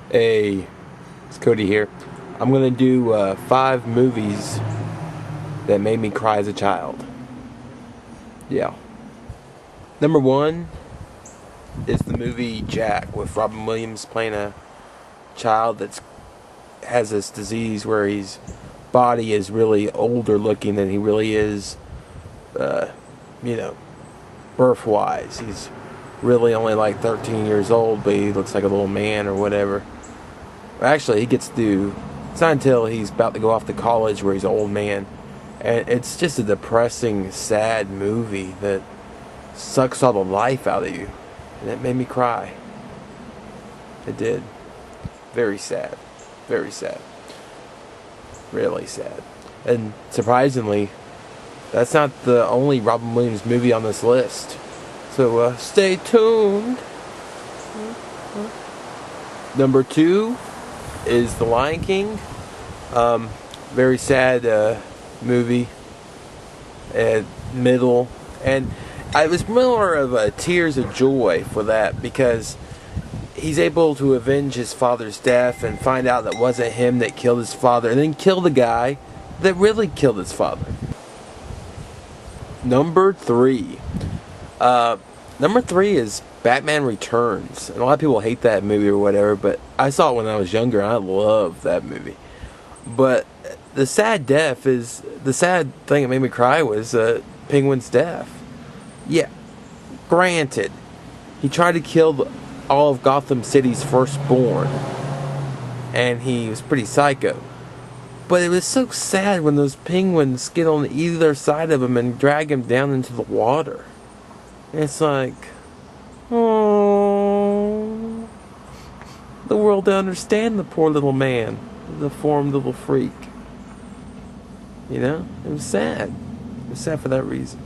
Hey, it's Cody here. I'm gonna do 5 movies that made me cry as a child. Yeah. Number 1 is the movie Jack with Robin Williams playing a child that has this disease where his body is really older looking than he really is, uh, you know, birth-wise. He's really only like 13 years old, but he looks like a little man or whatever. Actually, he gets to. It's not until he's about to go off to college where he's an old man. And it's just a depressing, sad movie that sucks all the life out of you. And it made me cry. It did. Very sad. Very sad. Really sad. And surprisingly, that's not the only Robin Williams movie on this list. So stay tuned. Number 2 is The Lion King. Very sad movie. Middle. And it was more of tears of joy for that because he's able to avenge his father's death and find out that it wasn't him that killed his father and then kill the guy that really killed his father. Number 3. Number 3 is Batman Returns. And a lot of people hate that movie or whatever, but I saw it when I was younger and I loved that movie. But the sad thing that made me cry was Penguin's death. Yeah, granted, he tried to kill all of Gotham City's firstborn, and he was pretty psycho. But it was so sad when those penguins get on either side of him and drag him down into the water. It's like, oh, the world to understand the poor little man, the deformed little freak. You know, it was sad. It was sad for that reason.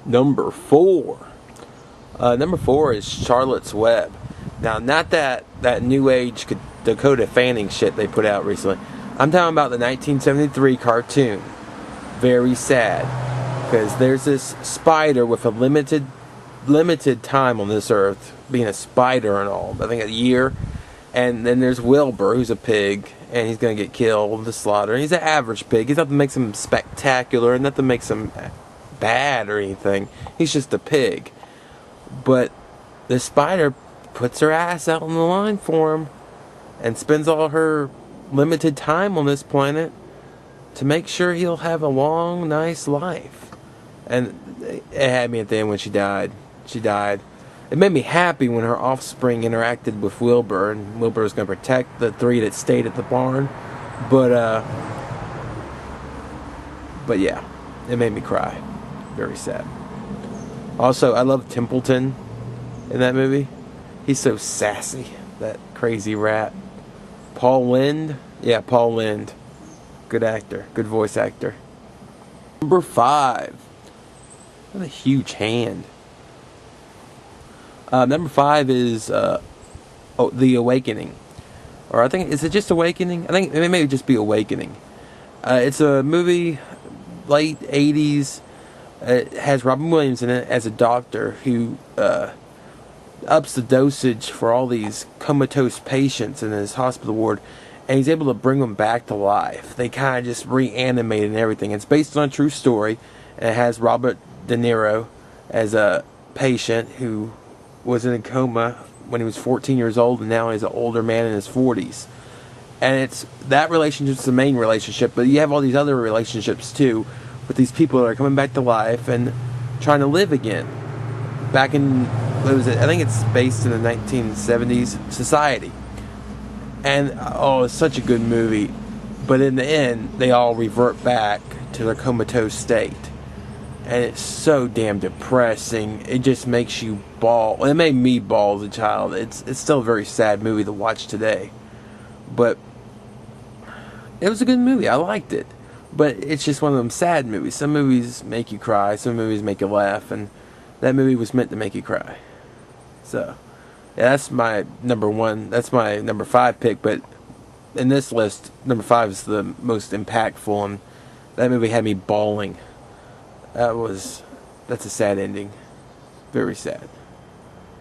Number 4. Number 4 is Charlotte's Web. Now, not that new age Dakota Fanning shit they put out recently. I'm talking about the 1973 cartoon. Very sad. Because there's this spider with a limited time on this earth, being a spider and all. I think a year. And then there's Wilbur, who's a pig, and he's going to get killed, the slaughter. And he's an average pig. He's nothing that makes him spectacular, and nothing makes him bad or anything. He's just a pig. But the spider puts her ass out on the line for him and spends all her limited time on this planet to make sure he'll have a long, nice life. And it had me at the end when she died. She died. It made me happy when her offspring interacted with Wilbur, and Wilbur was going to protect the 3 that stayed at the barn. But yeah, it made me cry. Very sad. Also, I love Templeton in that movie. He's so sassy, that crazy rat. Paul Lynde? Yeah, Paul Lynde. Good actor. Good voice actor. Number 5. What a huge hand. Number 5 is The Awakening. Or I think, is it just Awakening? I think it may just be Awakening. It's a movie, late 80s. It has Robin Williams in it as a doctor who ups the dosage for all these comatose patients in his hospital ward, and he's able to bring them back to life. They kind of just reanimate and everything. It's based on a true story, and it has Robert De Niro as a patient who was in a coma when he was 14 years old, and now he's an older man in his 40s. And it's that relationship's the main relationship, but you have all these other relationships too, with these people that are coming back to life and trying to live again. Back in, what was it? I think it's based in the 1970s society. And, it's such a good movie. But in the end, they all revert back to their comatose state. And it's so damn depressing. It just makes you bawl. It made me bawl as a child. It's still a very sad movie to watch today. But it was a good movie. I liked it. But it's just one of them sad movies. Some movies make you cry, some movies make you laugh, and that movie was meant to make you cry. So, yeah, that's my number 1. That's my number 5 pick, but in this list, number 5 is the most impactful, and that movie had me bawling. That's a sad ending. Very sad.